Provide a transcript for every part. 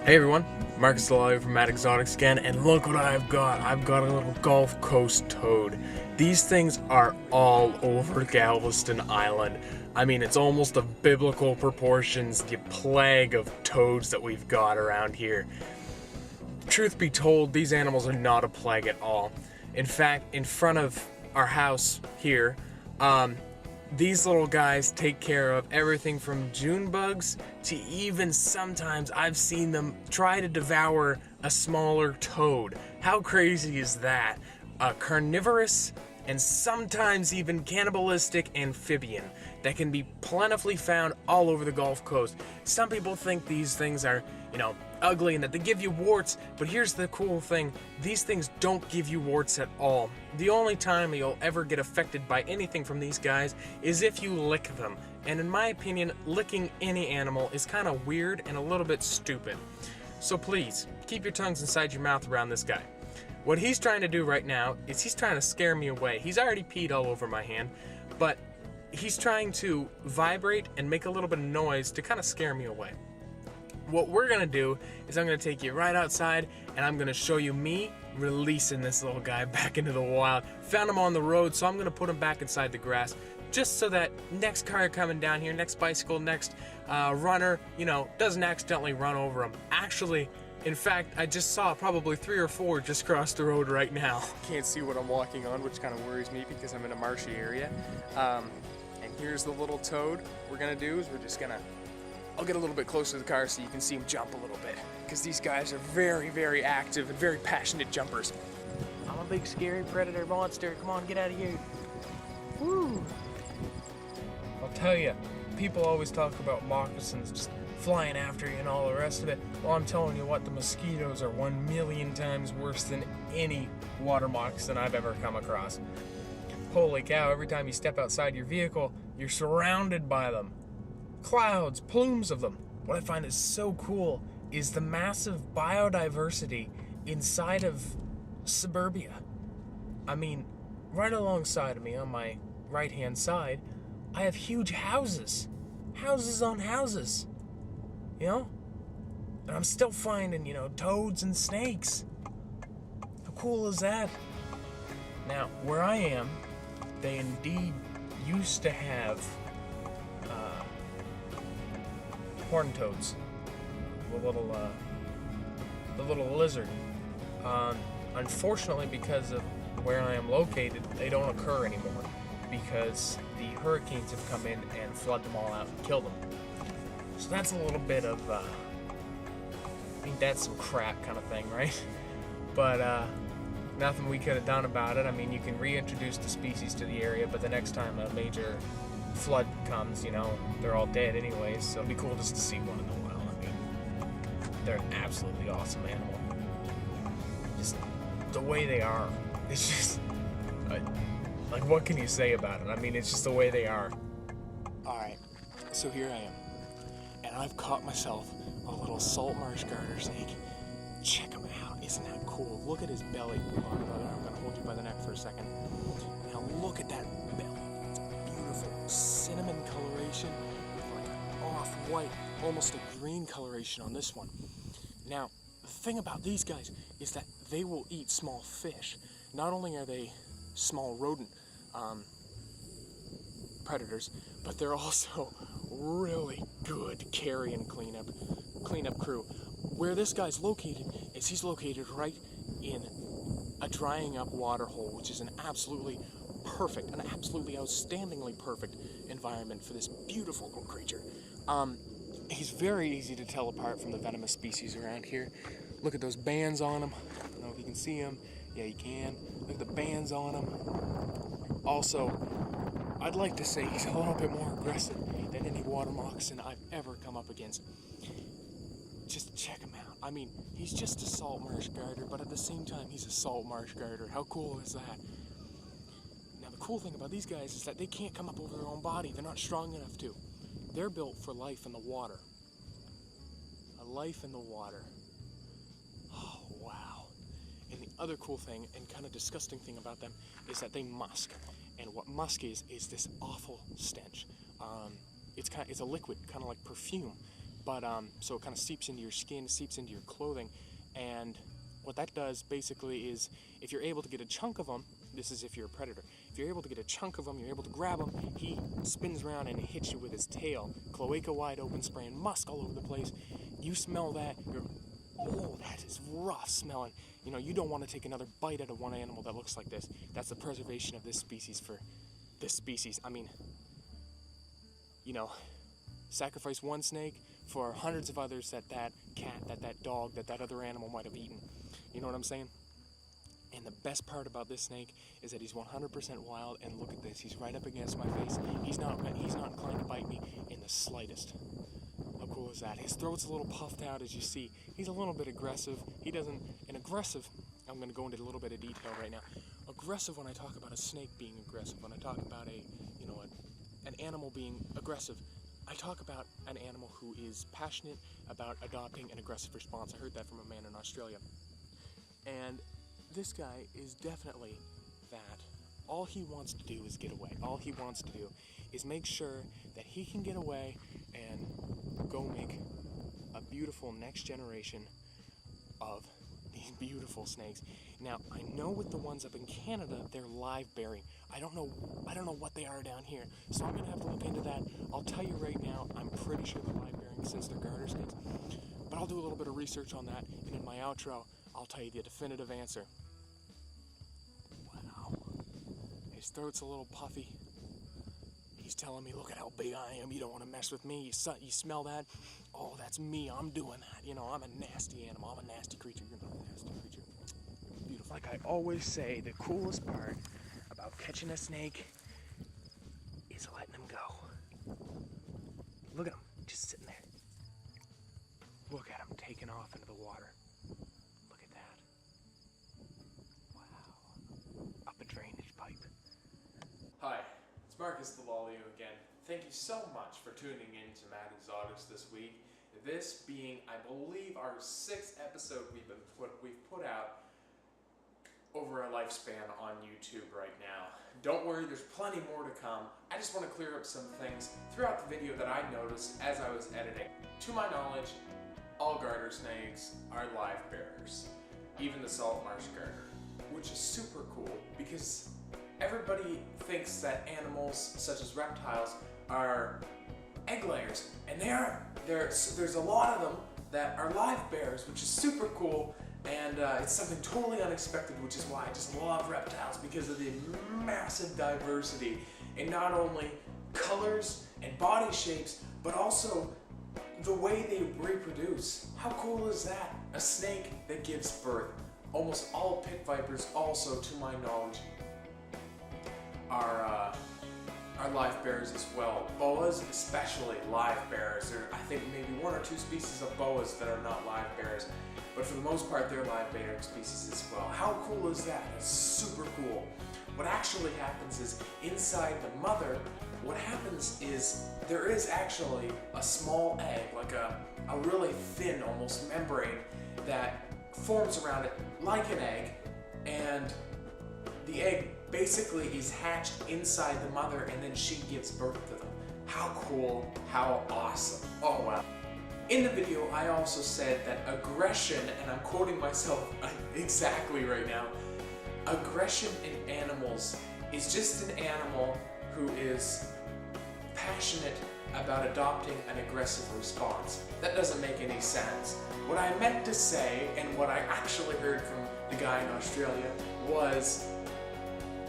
Hey everyone, Marcus Dell'Olio from Exotix again, and look what I've got. I've got a little Gulf Coast toad. These things are all over Galveston Island. I mean, it's almost of biblical proportions, the plague of toads that we've got around here. Truth be told, these animals are not a plague at all. In fact, in front of our house here, these little guys take care of everything from June bugs to even sometimes I've seen them try to devour a smaller toad. How crazy is that? A carnivorous and sometimes even cannibalistic amphibian that can be plentifully found all over the Gulf Coast. Some people think these things are, ugly and that they give you warts, but here's the cool thing. These things don't give you warts at all. The only time you'll ever get affected by anything from these guys is if you lick them. And in my opinion, licking any animal is kind of weird and a little bit stupid. So please, keep your tongues inside your mouth around this guy. What he's trying to do right now is he's trying to scare me away. He's already peed all over my hand, but he's trying to vibrate and make a little bit of noise to kind of scare me away. What we're gonna do is I'm gonna take you right outside and I'm gonna show you me releasing this little guy back into the wild. Found him on the road, so I'm gonna put him back inside the grass just so that next car coming down here, next bicycle, next runner, doesn't accidentally run over him. Actually, in fact, I just saw probably 3 or 4 just cross the road right now. Can't see what I'm walking on, which kind of worries me because I'm in a marshy area. And here's the little toad. What we're gonna do is I'll get a little bit closer to the car so you can see him jump a little bit, because these guys are very, very active and very passionate jumpers. I'm a big scary predator monster. Come on, get out of here. Woo! I'll tell you, people always talk about moccasins just flying after you and all the rest of it. Well, I'm telling you what, the mosquitoes are 1,000,000 times worse than any water moccasin I've ever come across. Holy cow, every time you step outside your vehicle, you're surrounded by them. Clouds, plumes of them. What I find is so cool is the massive biodiversity inside of suburbia. I mean, right alongside of me on my right-hand side, I have huge houses. Houses on houses. And I'm still finding, toads and snakes. How cool is that? Now, where I am, they indeed used to have horned toads, the little lizard. Unfortunately, because of where I am located, they don't occur anymore because the hurricanes have come in and flooded them all out and killed them. So that's a little bit of, that's some crap kind of thing, right? But nothing we could have done about it. I mean, you can reintroduce the species to the area, but the next time a major flood comes, they're all dead anyways, so it'd be cool just to see one in the wild. I mean, they're an absolutely awesome animal. Just the way they are, it's just, like, what can you say about it? I mean, it's just the way they are. Alright, so here I am, and I've caught myself a little salt marsh garter snake. Check him out, isn't that cool? Look at his belly. Hold on, brother, I'm gonna hold you by the neck for a second. Now look at that belly. Cinnamon coloration with like an off-white, almost a green coloration on this one. Now, the thing about these guys is that they will eat small fish. Not only are they small rodent predators, but they're also really good carrion cleanup crew. Where this guy's located is he's located right in a drying up water hole, which is an absolutely outstandingly perfect environment for this beautiful little creature. He's very easy to tell apart from the venomous species around here. Look at those bands on him. I don't know if you can see them. Yeah, you can. Look at the bands on him. Also, I'd like to say he's a little bit more aggressive than any water moccasin I've ever come up against. Just check him out. I mean, he's just a salt marsh garter, but at the same time, he's a salt marsh garter. How cool is that? Now, the cool thing about these guys is that they can't come up over their own body. They're not strong enough to. They're built for life in the water. A life in the water. Oh, wow. And the other cool thing and kind of disgusting thing about them is that they musk. And what musk is this awful stench. It's a liquid, kind of like perfume, but so it kind of seeps into your skin, seeps into your clothing, and what that does basically is, if you're able to get a chunk of them, this is if you're a predator, if you're able to get a chunk of them, you're able to grab them, he spins around and hits you with his tail, cloaca wide open, spraying musk all over the place. You smell that, you're, oh, that is rough smelling. You know, you don't want to take another bite out of one animal that looks like this. That's the preservation of this species for this species. I mean, you know, sacrifice one snake for hundreds of others that cat, that dog, that other animal might have eaten. You know what I'm saying? And the best part about this snake is that he's 100% wild, and look at this, he's right up against my face. He's not inclined to bite me in the slightest. How cool is that? His throat's a little puffed out, as you see. He's a little bit aggressive. Aggressive, I'm going to go into a little bit of detail right now. Aggressive, when I talk about a snake being aggressive, when I talk about an animal being aggressive, I talk about an animal who is passionate about adopting an aggressive response. I heard that from a man in Australia. And this guy is definitely that. All he wants to do is get away. All he wants to do is make sure that he can get away and go make a beautiful next generation of these beautiful snakes. Now, I know with the ones up in Canada, they're live bearing. I don't know what they are down here, so I'm gonna have to look into that. I'll tell you right now, I'm pretty sure they're live bearing since they're garter snakes, but I'll do a little bit of research on that, and in my outro, I'll tell you the definitive answer. Wow. His throat's a little puffy. He's telling me, look at how big I am. You don't want to mess with me. You smell that? Oh, that's me. I'm doing that. You know, I'm a nasty animal. I'm a nasty creature. You're not a nasty creature. You're beautiful. Like I always say, the coolest part about catching a snake is letting him go. Look at him, just sitting there. Look at him taking off into the water. Look at that. Wow. Up a drainage pipe. Hi, it's Marcus Dell'Olio again. Thank you so much for tuning in to Mad Exotix this week. This being, I believe, our 6th episode we've put out over a lifespan on YouTube right now. Don't worry, there's plenty more to come. I just want to clear up some things throughout the video that I noticed as I was editing. To my knowledge, all garter snakes are live bearers, even the salt marsh garter, which is super cool because everybody thinks that animals such as reptiles are egg layers, and they are. There's a lot of them that are live bearers, which is super cool, and it's something totally unexpected, which is why I just love reptiles, because of the massive diversity in not only colors and body shapes, but also the way they reproduce. How cool is that? A snake that gives birth. Almost all pit vipers also, to my knowledge, are live bearers as well. Boas especially live bearers. There are, I think, maybe 1 or 2 species of boas that are not live bearers, but for the most part they're live bearing species as well. How cool is that? It's super cool. What actually happens is, inside the mother, what happens is there is actually a small egg, like a really thin almost membrane that forms around it like an egg, and the egg basically is hatched inside the mother, and then she gives birth to them. How cool, how awesome. Oh wow. In the video, I also said that aggression, and I'm quoting myself exactly right now, aggression in animals is just an animal who is passionate about adopting an aggressive response. That doesn't make any sense. What I meant to say, and what I actually heard from the guy in Australia, was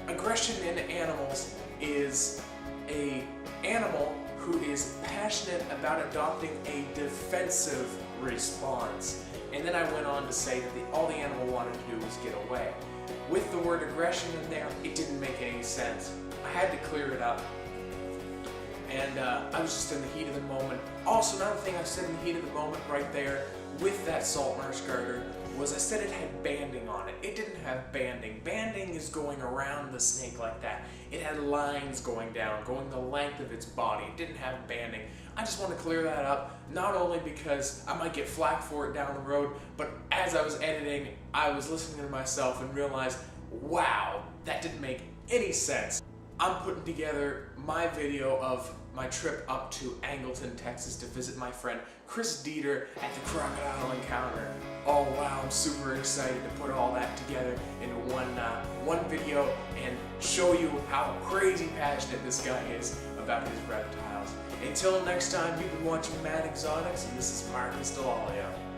aggression in animals is an animal who is passionate about adopting a defensive response. And then I went on to say that all the animal wanted to do was get away. With the word aggression in there, it didn't make any sense. I had to clear it up. And I was just in the heat of the moment. Also, another thing I said in the heat of the moment right there with that salt marsh garter was I said it had banding on it. It didn't have banding. Banding is going around the snake like that. It had lines going down, going the length of its body. It didn't have banding. I just want to clear that up, not only because I might get flack for it down the road, but as I was editing, I was listening to myself and realized, wow, that didn't make any sense. I'm putting together my video of my trip up to Angleton, Texas to visit my friend Chris Dieter at the Crocodile Encounter. Oh wow, I'm super excited to put all that together into one video and show you how crazy passionate this guy is about his reptiles. Until next time, you've been watching Mad Exotix, and this is Marcus Dell'Olio.